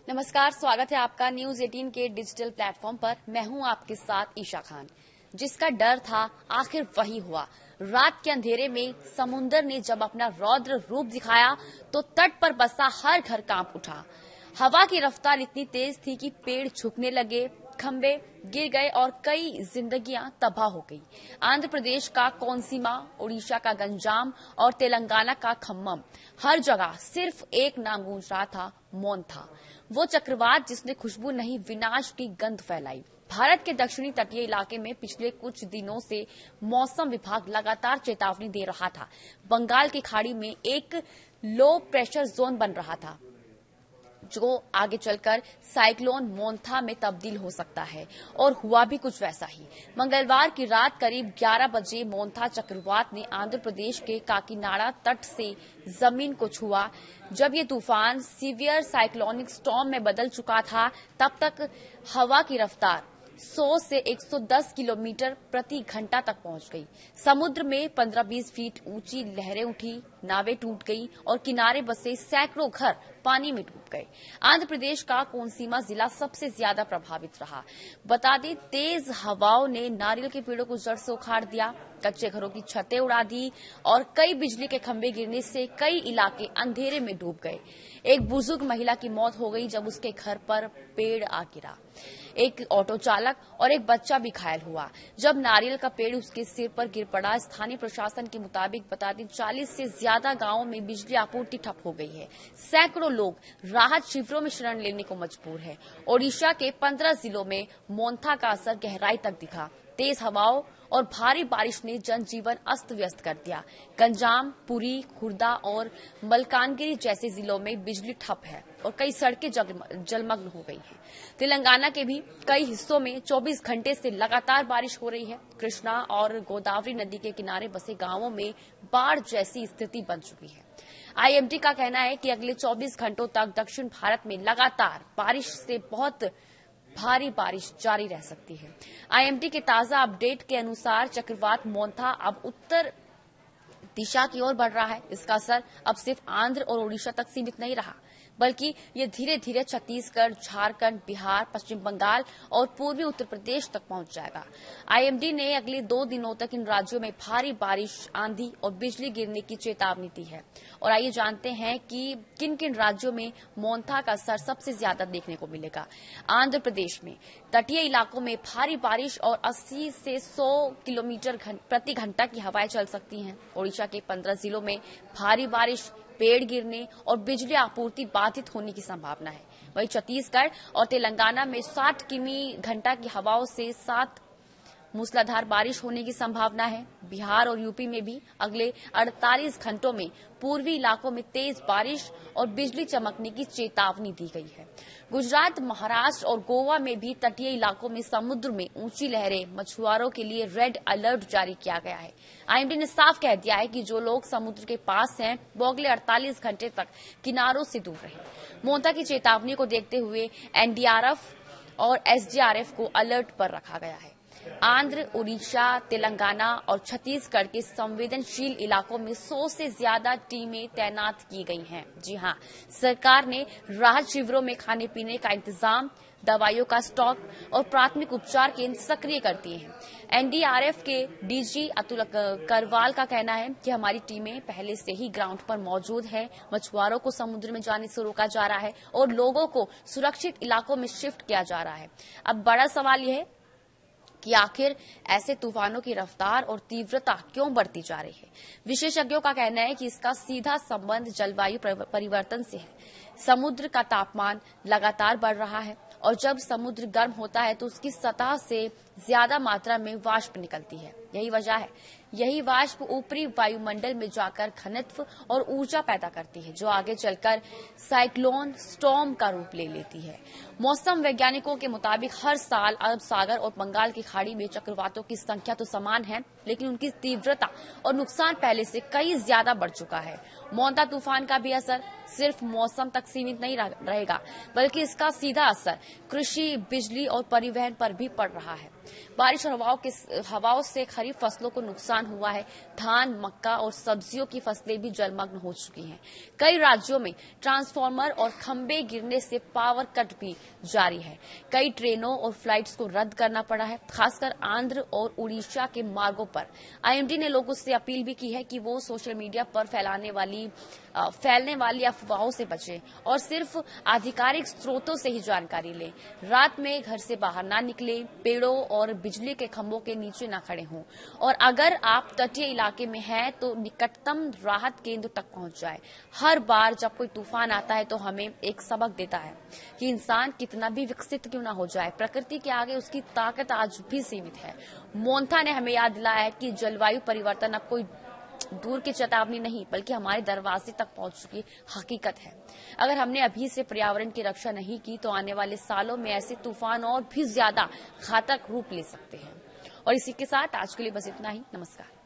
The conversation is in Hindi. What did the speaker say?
नमस्कार, स्वागत है आपका न्यूज 18 के डिजिटल प्लेटफॉर्म पर। मैं हूं आपके साथ ईशा खान। जिसका डर था आखिर वही हुआ। रात के अंधेरे में समुंदर ने जब अपना रौद्र रूप दिखाया तो तट पर बसा हर घर कांप उठा। हवा की रफ्तार इतनी तेज थी कि पेड़ झुकने लगे, खंबे गिर गए और कई जिंदगियां तबाह हो गई। आंध्र प्रदेश का कोनसीमा, उड़ीसा का गंजाम और तेलंगाना का खम्मम, हर जगह सिर्फ एक नाम गूंज रहा था, मोंथा। वो चक्रवात जिसने खुशबू नहीं विनाश की गंध फैलाई। भारत के दक्षिणी तटीय इलाके में पिछले कुछ दिनों से मौसम विभाग लगातार चेतावनी दे रहा था। बंगाल की खाड़ी में एक लो प्रेशर जोन बन रहा था जो आगे चलकर साइक्लोन मोंथा में तब्दील हो सकता है, और हुआ भी कुछ वैसा ही। मंगलवार की रात करीब 11 बजे मोंथा चक्रवात ने आंध्र प्रदेश के काकीनाडा तट से जमीन को छुआ। जब ये तूफान सीवियर साइक्लोनिक स्टॉर्म में बदल चुका था, तब तक हवा की रफ्तार 100 से 110 किलोमीटर प्रति घंटा तक पहुंच गई। समुद्र में 15-20 फीट ऊंची लहरें उठी, नावें टूट गई और किनारे बसे सैकड़ों घर पानी में डूब गए। आंध्र प्रदेश का कोनसीमा जिला सबसे ज्यादा प्रभावित रहा। बता दें, तेज हवाओं ने नारियल के पेड़ों को जड़ से उखाड़ दिया, कच्चे घरों की छतें उड़ा दी और कई बिजली के खंभे गिरने से कई इलाके अंधेरे में डूब गए। एक बुजुर्ग महिला की मौत हो गई जब उसके घर पर पेड़ आ गिरा। एक ऑटो चालक और एक बच्चा भी घायल हुआ जब नारियल का पेड़ उसके सिर पर गिर पड़ा। स्थानीय प्रशासन के मुताबिक बता दें, 40 से ज्यादा गांवों में बिजली आपूर्ति ठप हो गई है। सैकड़ों लोग राहत शिविरों में शरण लेने को मजबूर है। ओडिशा के 15 जिलों में मोंथा का असर गहराई तक दिखा। तेज हवाओं और भारी बारिश ने जनजीवन अस्त व्यस्त कर दिया। गंजाम, पुरी, खुर्दा और मलकानगिरी जैसे जिलों में बिजली ठप है और कई सड़कें जलमग्न हो गई हैं। तेलंगाना के भी कई हिस्सों में 24 घंटे से लगातार बारिश हो रही है। कृष्णा और गोदावरी नदी के किनारे बसे गांवों में बाढ़ जैसी स्थिति बन चुकी है। आईएमडी का कहना है कि अगले 24 घंटों तक दक्षिण भारत में लगातार बारिश से बहुत भारी बारिश जारी रह सकती है। आईएमडी के ताजा अपडेट के अनुसार चक्रवात मोंथा अब उत्तर दिशा की ओर बढ़ रहा है। इसका असर अब सिर्फ आंध्र और ओडिशा तक सीमित नहीं रहा, बल्कि ये धीरे धीरे छत्तीसगढ़, झारखंड, बिहार, पश्चिम बंगाल और पूर्वी उत्तर प्रदेश तक पहुंच जाएगा। आईएमडी ने अगले 2 दिनों तक इन राज्यों में भारी बारिश, आंधी और बिजली गिरने की चेतावनी दी है। और आइए जानते हैं कि किन किन राज्यों में मोंथा का असर सबसे ज्यादा देखने को मिलेगा। आंध्र प्रदेश में तटीय इलाकों में भारी बारिश और 80 से 100 किलोमीटर प्रति घंटा की हवाएं चल सकती हैं। ओडिशा के 15 जिलों में भारी बारिश, पेड़ गिरने और बिजली आपूर्ति बाधित होने की संभावना है। वहीं छत्तीसगढ़ और तेलंगाना में 60 किमी घंटा की हवाओं से 7 मूसलाधार बारिश होने की संभावना है। बिहार और यूपी में भी अगले 48 घंटों में पूर्वी इलाकों में तेज बारिश और बिजली चमकने की चेतावनी दी गई है। गुजरात, महाराष्ट्र और गोवा में भी तटीय इलाकों में समुद्र में ऊंची लहरें, मछुआरों के लिए रेड अलर्ट जारी किया गया है। आईएमडी ने साफ कह दिया है कि जो लोग समुद्र के पास हैं वो अगले 48 घंटे तक किनारों से दूर रहें। मोंथा की चेतावनी को देखते हुए एनडीआरएफ और एसडीआरएफ को अलर्ट पर रखा गया है। आंध्र, उड़ीसा, तेलंगाना और छत्तीसगढ़ के संवेदनशील इलाकों में 100 से ज्यादा टीमें तैनात की गई हैं। जी हां, सरकार ने राहत शिविरों में खाने पीने का इंतजाम, दवाइयों का स्टॉक और प्राथमिक उपचार केंद्र सक्रिय कर दिए हैं। एनडीआरएफ के डीजी अतुल करवाल का कहना है कि हमारी टीमें पहले से ही ग्राउंड पर मौजूद है। मछुआरों को समुद्र में जाने से रोका जा रहा है और लोगों को सुरक्षित इलाकों में शिफ्ट किया जा रहा है। अब बड़ा सवाल यह है कि आखिर ऐसे तूफानों की रफ्तार और तीव्रता क्यों बढ़ती जा रही है। विशेषज्ञों का कहना है कि इसका सीधा संबंध जलवायु परिवर्तन से है। समुद्र का तापमान लगातार बढ़ रहा है और जब समुद्र गर्म होता है तो उसकी सतह से ज्यादा मात्रा में वाष्प निकलती है। यही वजह है। यही वाष्प ऊपरी वायुमंडल में जाकर घनत्व और ऊर्जा पैदा करती है, जो आगे चलकर साइक्लोन स्टॉर्म का रूप ले लेती है। मौसम वैज्ञानिकों के मुताबिक हर साल अरब सागर और बंगाल की खाड़ी में चक्रवातों की संख्या तो समान है, लेकिन उनकी तीव्रता और नुकसान पहले से कई ज्यादा बढ़ चुका है। मोंथा तूफान का भी असर सिर्फ मौसम तक सीमित नहीं रहेगा, बल्कि इसका सीधा असर कृषि, बिजली और परिवहन पर भी पड़ रहा है। बारिश और हवाओं से खरीफ फसलों को नुकसान हुआ है। धान, मक्का और सब्जियों की फसलें भी जलमग्न हो चुकी हैं। कई राज्यों में ट्रांसफार्मर और खंभे गिरने से पावर कट भी जारी है। कई ट्रेनों और फ्लाइट्स को रद्द करना पड़ा है, खासकर आंध्र और उड़ीसा के मार्गों पर। आईएमडी ने लोगों से अपील भी की है कि वो सोशल मीडिया पर फैलने वाली अफवाहों से बचें और सिर्फ आधिकारिक स्रोतों से ही जानकारी लें। रात में घर से बाहर ना निकलें, पेड़ों और बिजली के खंभों के नीचे ना खड़े हों और अगर आप तटीय इलाके में हैं तो निकटतम राहत केंद्र तक पहुंच जाए। हर बार जब कोई तूफान आता है तो हमें एक सबक देता है कि इंसान कितना भी विकसित क्यों ना हो जाए, प्रकृति के आगे उसकी ताकत आज भी सीमित है। मोन्था ने हमें याद दिलाया है कि जलवायु परिवर्तन अब कोई दूर की चेतावनी नहीं बल्कि हमारे दरवाजे तक पहुंच चुकी हकीकत है। अगर हमने अभी से पर्यावरण की रक्षा नहीं की तो आने वाले सालों में ऐसे तूफान और भी ज्यादा घातक रूप ले सकते हैं। और इसी के साथ आज के लिए बस इतना ही। नमस्कार।